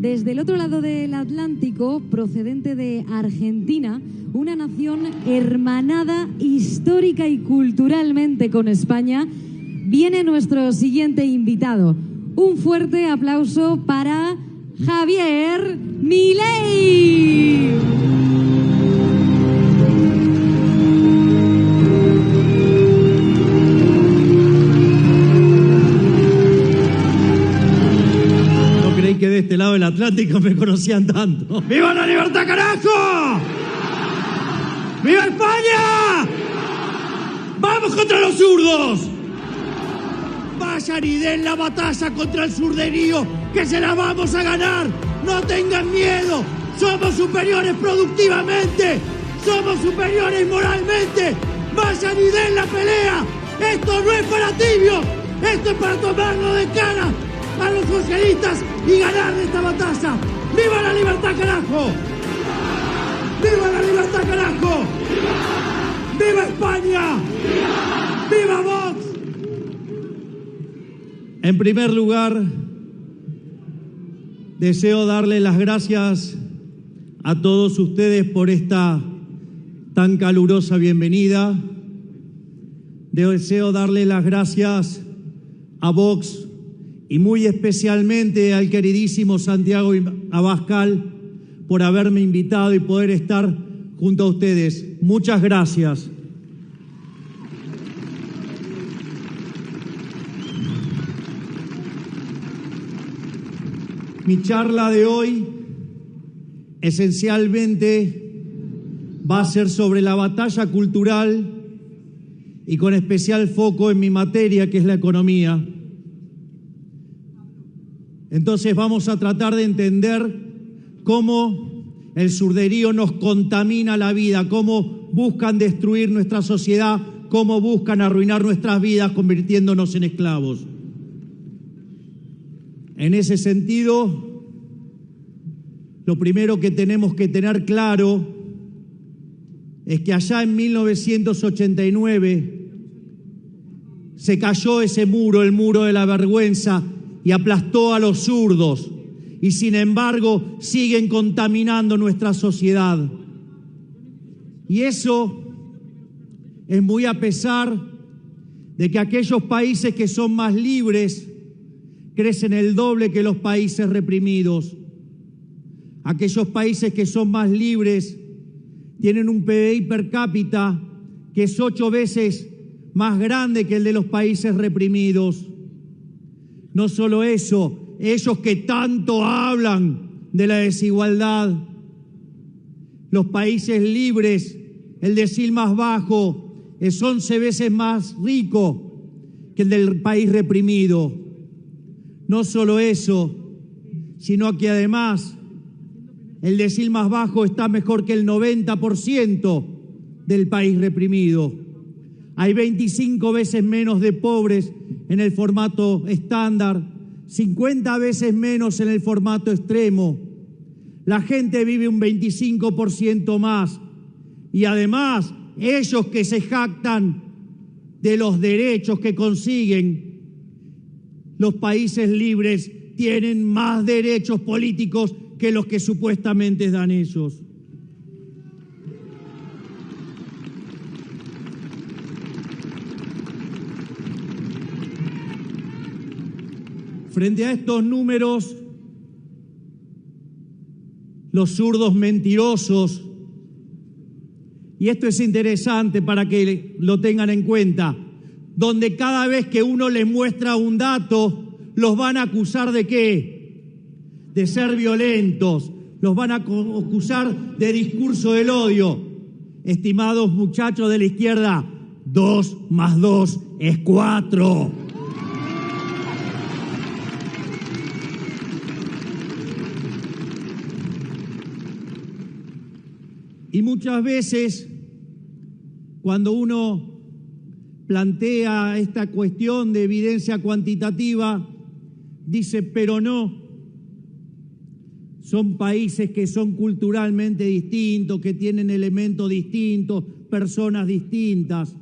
Desde el otro lado del Atlántico, procedente de Argentina, una nación hermanada histórica y culturalmente con España, viene nuestro siguiente invitado. Un fuerte aplauso para Javier Milei. No creí que de este lado del Atlántico me conocían tanto. ¡Viva la libertad, carajo! ¡Viva España! ¡Vamos contra los zurdos! Vayan y den la batalla contra el zurderío, que se la vamos a ganar. No tengan miedo. Somos superiores productivamente. Somos superiores moralmente. Vayan y den la pelea. Esto no es para tibios. Esto es para tomarlo de cara a los socialistas y ganar esta batalla. ¡Viva la libertad, carajo! ¡Viva la libertad, carajo! ¡Viva España! ¡Viva Vox! En primer lugar, deseo darle las gracias a todos ustedes por esta tan calurosa bienvenida. Deseo darle las gracias a Vox y muy especialmente al queridísimo Santiago Abascal por haberme invitado y poder estar junto a ustedes. Muchas gracias. Mi charla de hoy esencialmente va a ser sobre la batalla cultural y con especial foco en mi materia, que es la economía. Entonces vamos a tratar de entender cómo el zurderío nos contamina la vida, cómo buscan destruir nuestra sociedad, cómo buscan arruinar nuestras vidas convirtiéndonos en esclavos. En ese sentido, lo primero que tenemos que tener claro es que allá en 1989 se cayó ese muro, el muro de la vergüenza, y aplastó a los zurdos, y sin embargo siguen contaminando nuestra sociedad. Y eso es muy a pesar de que aquellos países que son más libres crecen el doble que los países reprimidos. Aquellos países que son más libres tienen un PBI per cápita que es 8 veces más grande que el de los países reprimidos. No solo eso, ellos que tanto hablan de la desigualdad, los países libres, el decil más bajo es 11 veces más rico que el del país reprimido. No solo eso, sino que además el decil más bajo está mejor que el 90% del país reprimido. Hay 25 veces menos de pobres en el formato estándar, 50 veces menos en el formato extremo. La gente vive un 25% más. Y además, ellos que se jactan de los derechos que consiguen, los países libres tienen más derechos políticos que los que supuestamente dan ellos. Frente a estos números, los zurdos mentirosos, y esto es interesante para que lo tengan en cuenta, donde cada vez que uno les muestra un dato, los van a acusar ¿de qué? De ser violentos, los van a acusar de discurso del odio. Estimados muchachos de la izquierda, 2 más 2 es 4. Y muchas veces, cuando uno plantea esta cuestión de evidencia cuantitativa, dice, pero no, son países que son culturalmente distintos, que tienen elementos distintos, personas distintas.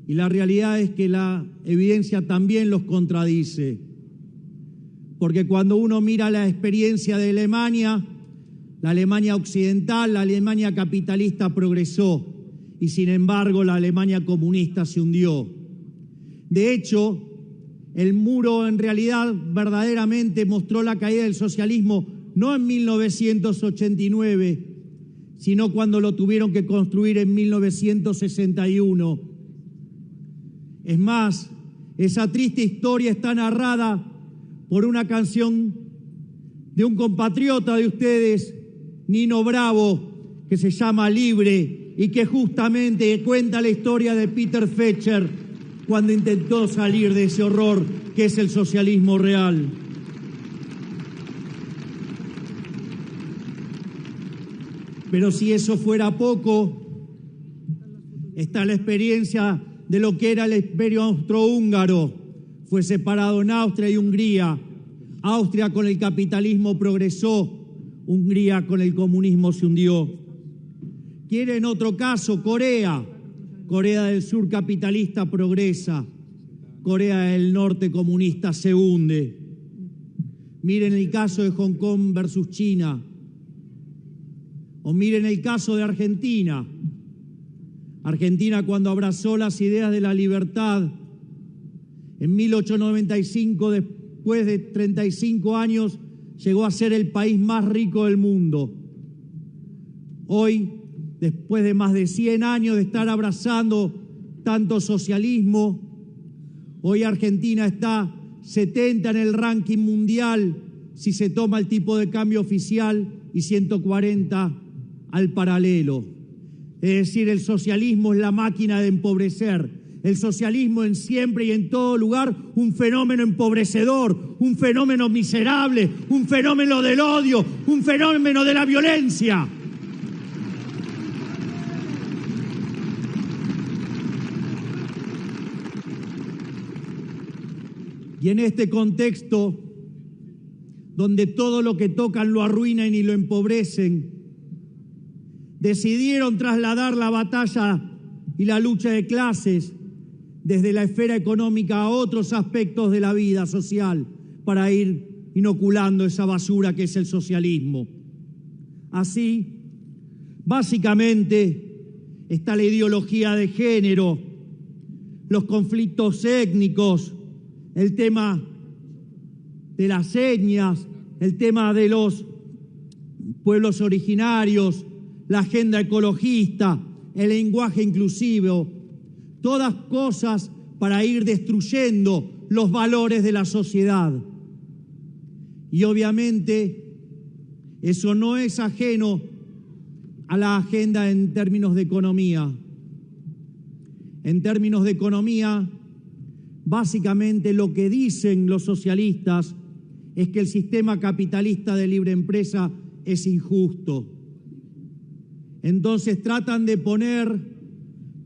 Y la realidad es que la evidencia también los contradice. porque cuando uno mira la experiencia de Alemania, la Alemania occidental, la Alemania capitalista progresó y sin embargo la Alemania comunista se hundió. De hecho, el muro en realidad verdaderamente mostró la caída del socialismo no en 1989, sino cuando lo tuvieron que construir en 1961. Es más, esa triste historia está narrada por una canción de un compatriota de ustedes, Nino Bravo, que se llama Libre y que justamente cuenta la historia de Peter Fetcher cuando intentó salir de ese horror que es el socialismo real. Pero si eso fuera poco, está la experiencia de lo que era el Imperio Austrohúngaro. Fue separado en Austria y Hungría. Austria con el capitalismo progresó, Hungría con el comunismo se hundió. ¿Quieren otro caso? Corea. Corea del Sur capitalista progresa. Corea del Norte comunista se hunde. Miren el caso de Hong Kong versus China. O miren el caso de Argentina. Argentina, cuando abrazó las ideas de la libertad en 1895, después de 35 años, llegó a ser el país más rico del mundo. Hoy, después de más de 100 años de estar abrazando tanto socialismo, hoy Argentina está 70 en el ranking mundial si se toma el tipo de cambio oficial y 140 al paralelo. Es decir, el socialismo es la máquina de empobrecer. El socialismo en siempre y en todo lugar un fenómeno empobrecedor, un fenómeno miserable, un fenómeno del odio, un fenómeno de la violencia. Y en este contexto, donde todo lo que tocan lo arruinan y lo empobrecen, decidieron trasladar la batalla y la lucha de clases desde la esfera económica a otros aspectos de la vida social para ir inoculando esa basura que es el socialismo. Así, básicamente, está la ideología de género, los conflictos étnicos, el tema de las señas, el tema de los pueblos originarios, la agenda ecologista, el lenguaje inclusivo, todas cosas para ir destruyendo los valores de la sociedad. Y obviamente eso no es ajeno a la agenda en términos de economía. En términos de economía, básicamente lo que dicen los socialistas es que el sistema capitalista de libre empresa es injusto. Entonces tratan de poner,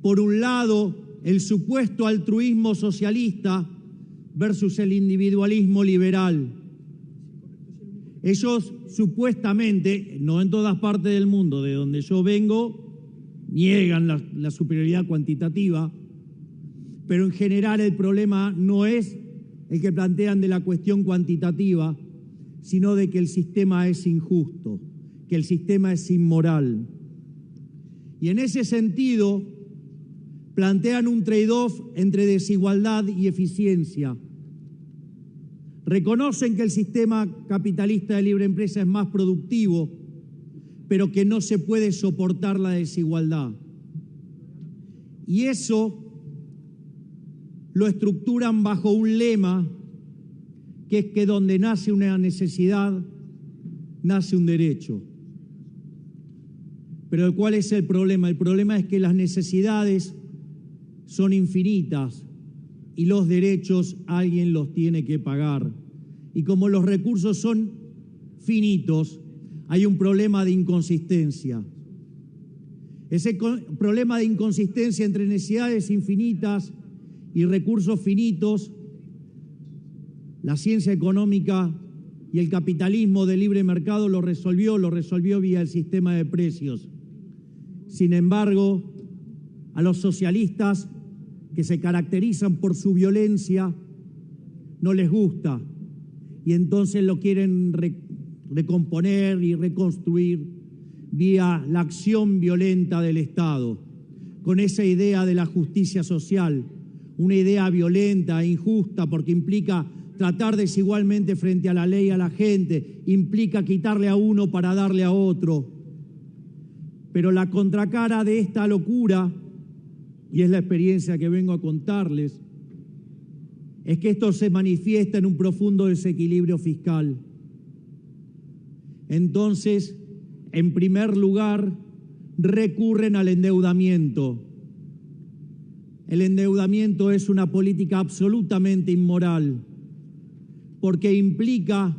por un lado, el supuesto altruismo socialista versus el individualismo liberal. Ellos supuestamente, no en todas partes del mundo, de donde yo vengo, niegan la superioridad cuantitativa, pero en general el problema no es el que plantean de la cuestión cuantitativa, sino de que el sistema es injusto, que el sistema es inmoral. Y en ese sentido, plantean un trade-off entre desigualdad y eficiencia. Reconocen que el sistema capitalista de libre empresa es más productivo, pero que no se puede soportar la desigualdad. Y eso lo estructuran bajo un lema que es que donde nace una necesidad, nace un derecho. Pero ¿cuál es el problema? El problema es que las necesidades son infinitas y los derechos alguien los tiene que pagar. Y como los recursos son finitos, hay un problema de inconsistencia. Ese problema de inconsistencia entre necesidades infinitas y recursos finitos, la ciencia económica y el capitalismo de libre mercado lo resolvió vía el sistema de precios. Sin embargo, a los socialistas, que se caracterizan por su violencia, no les gusta. y entonces lo quieren recomponer y reconstruir vía la acción violenta del Estado, con esa idea de la justicia social, una idea violenta e injusta porque implica tratar desigualmente frente a la ley a la gente, implica quitarle a uno para darle a otro. Pero la contracara de esta locura, y es la experiencia que vengo a contarles, es que esto se manifiesta en un profundo desequilibrio fiscal. Entonces, en primer lugar, recurren al endeudamiento. El endeudamiento es una política absolutamente inmoral, porque implica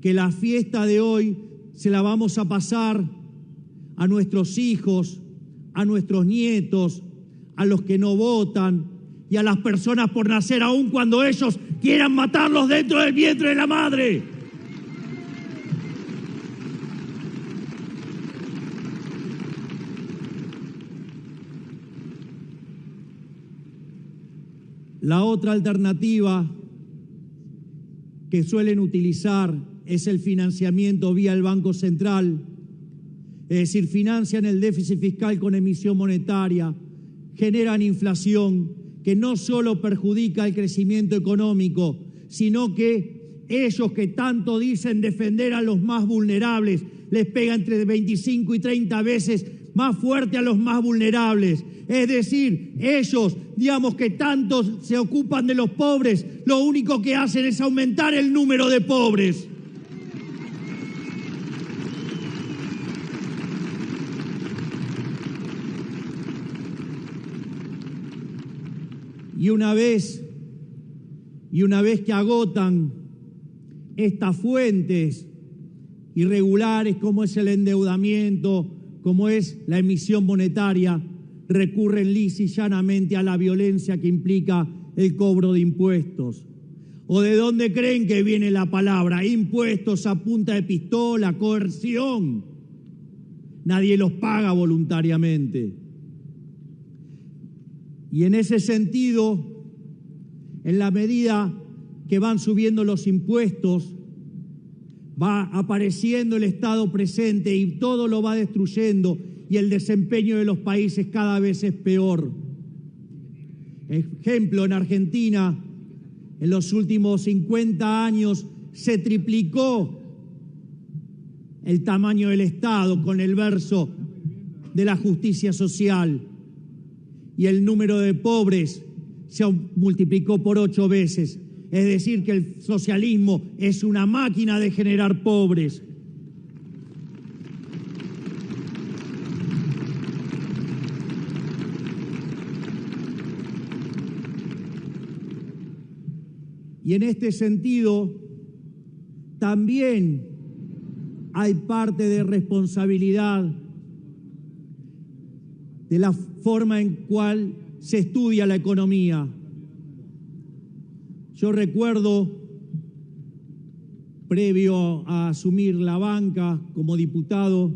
que la fiesta de hoy se la vamos a pasar a nuestros hijos, a nuestros nietos, a los que no votan y a las personas por nacer, aun cuando ellos quieran matarlos dentro del vientre de la madre. La otra alternativa que suelen utilizar es el financiamiento vía el Banco Central, es decir, financian el déficit fiscal con emisión monetaria, generan inflación que no solo perjudica el crecimiento económico, sino que ellos que tanto dicen defender a los más vulnerables, les pega entre 25 y 30 veces más fuerte a los más vulnerables. Es decir, ellos, digamos, que tanto se ocupan de los pobres, lo único que hacen es aumentar el número de pobres. Y una vez que agotan estas fuentes irregulares, como es el endeudamiento, como es la emisión monetaria, recurren lisa y llanamente a la violencia que implica el cobro de impuestos. ¿O de dónde creen que viene la palabra? Impuestos a punta de pistola, coerción. Nadie los paga voluntariamente. Y en ese sentido, en la medida que van subiendo los impuestos, va apareciendo el Estado presente y todo lo va destruyendo y el desempeño de los países cada vez es peor. Ejemplo, en Argentina, en los últimos 50 años se triplicó el tamaño del Estado con el verso de la justicia social. Y el número de pobres se multiplicó por 8 veces. Es decir, que el socialismo es una máquina de generar pobres. Y en este sentido, también hay parte de responsabilidad de la forma en cual se estudia la economía. Yo recuerdo, previo a asumir la banca como diputado,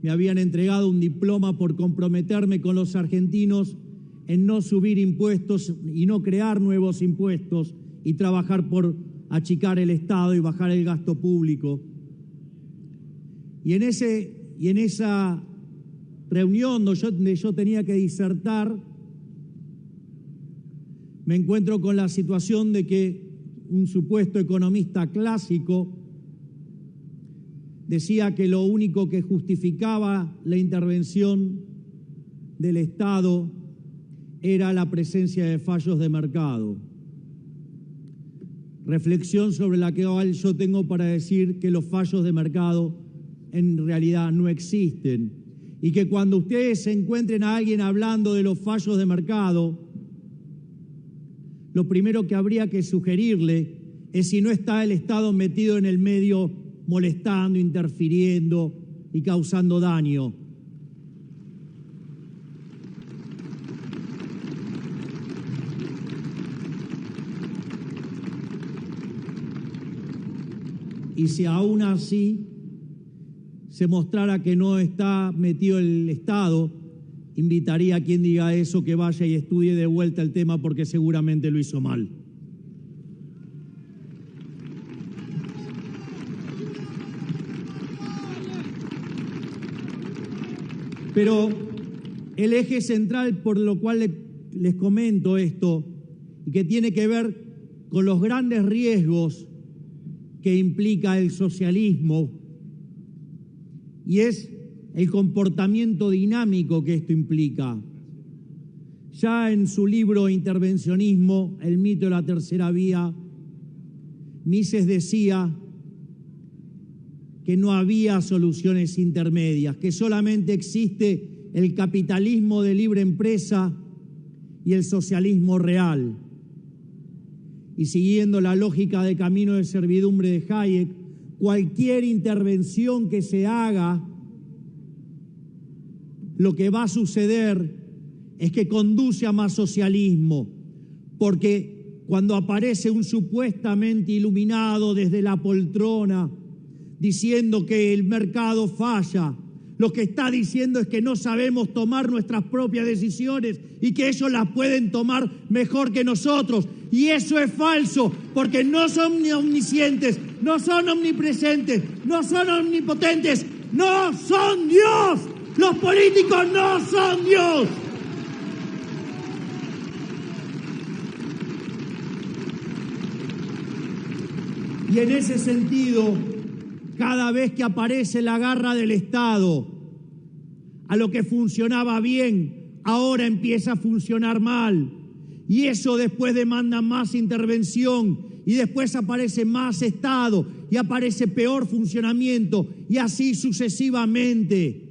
me habían entregado un diploma por comprometerme con los argentinos en no subir impuestos y no crear nuevos impuestos y trabajar por achicar el Estado y bajar el gasto público. Y en esa reunión donde yo tenía que disertar, me encuentro con la situación de que un supuesto economista clásico decía que lo único que justificaba la intervención del Estado era la presencia de fallos de mercado. Reflexión sobre la que yo tengo para decir que los fallos de mercado en realidad no existen y que cuando ustedes se encuentren a alguien hablando de los fallos de mercado, lo primero que habría que sugerirle es si no está el Estado metido en el medio molestando, interfiriendo y causando daño. Y si aún así se mostrara que no está metido el Estado, invitaría a quien diga eso que vaya y estudie de vuelta el tema porque seguramente lo hizo mal. Pero el eje central por lo cual les comento esto, y que tiene que ver con los grandes riesgos que implica el socialismo, y es el comportamiento dinámico que esto implica. Ya en su libro Intervencionismo, el mito de la tercera vía, Mises decía que no había soluciones intermedias, que solamente existe el capitalismo de libre empresa y el socialismo real. Y siguiendo la lógica de camino de servidumbre de Hayek, cualquier intervención que se haga, lo que va a suceder es que conduce a más socialismo, porque cuando aparece un supuestamente iluminado desde la poltrona diciendo que el mercado falla, lo que está diciendo es que no sabemos tomar nuestras propias decisiones y que ellos las pueden tomar mejor que nosotros. Y eso es falso, porque no son ni omniscientes, no son omnipresentes, no son omnipotentes, no son Dios. Los políticos no son Dios. Y en ese sentido, cada vez que aparece la garra del Estado a lo que funcionaba bien, ahora empieza a funcionar mal. Y eso después demanda más intervención, y después aparece más Estado, y aparece peor funcionamiento, y así sucesivamente.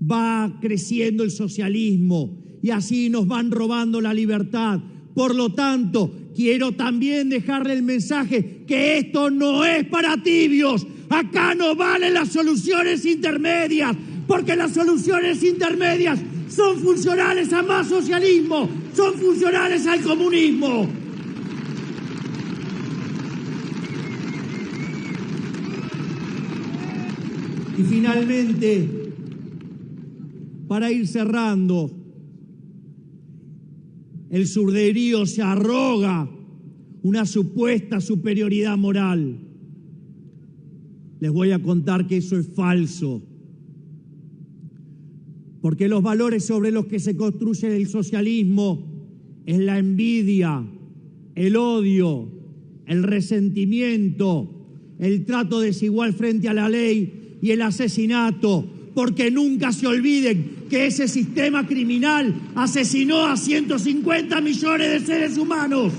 Va creciendo el socialismo, y así nos van robando la libertad. Por lo tanto, quiero también dejarle el mensaje que esto no es para tibios. Acá no valen las soluciones intermedias, porque las soluciones intermedias son funcionales a más socialismo, son funcionales al comunismo. Y finalmente, para ir cerrando, el surderío se arroga una supuesta superioridad moral. Les voy a contar que eso es falso, porque los valores sobre los que se construye el socialismo es la envidia, el odio, el resentimiento, el trato desigual frente a la ley y el asesinato, porque nunca se olviden que ese sistema criminal asesinó a 150 millones de seres humanos.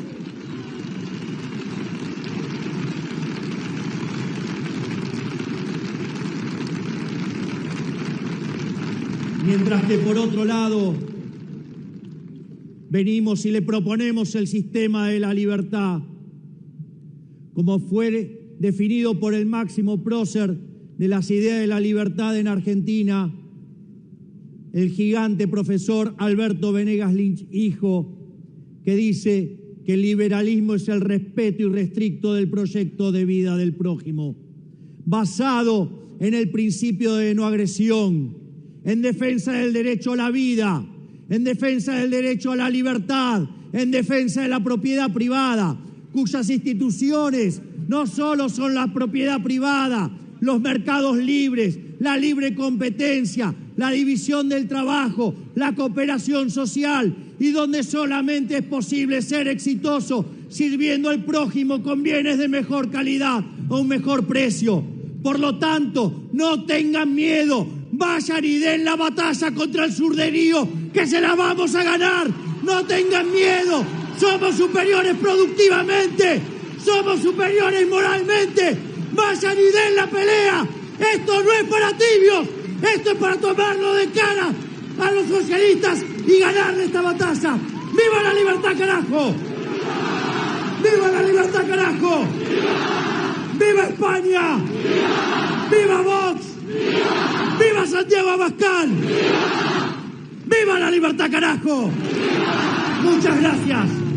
Mientras que por otro lado venimos y le proponemos el sistema de la libertad, como fue definido por el máximo prócer de las ideas de la libertad en Argentina, el gigante profesor Alberto Venegas Lynch, hijo, que dice que el liberalismo es el respeto irrestricto del proyecto de vida del prójimo, basado en el principio de no agresión, en defensa del derecho a la vida, en defensa del derecho a la libertad, en defensa de la propiedad privada, cuyas instituciones no solo son la propiedad privada, los mercados libres, la libre competencia, la división del trabajo, la cooperación social, y donde solamente es posible ser exitoso sirviendo al prójimo con bienes de mejor calidad a un mejor precio. Por lo tanto, no tengan miedo, vayan y den la batalla contra el surderío, que se la vamos a ganar. No tengan miedo, somos superiores productivamente, somos superiores moralmente. Vayan y den la pelea. Esto no es para tibios, esto es para tomarlo de cara a los socialistas y ganarle esta batalla. ¡Viva la libertad, carajo! ¡Viva la libertad, carajo! ¡Viva España! ¡Viva Vox! ¡Viva Santiago Abascal! ¡Viva la libertad, carajo! Muchas gracias.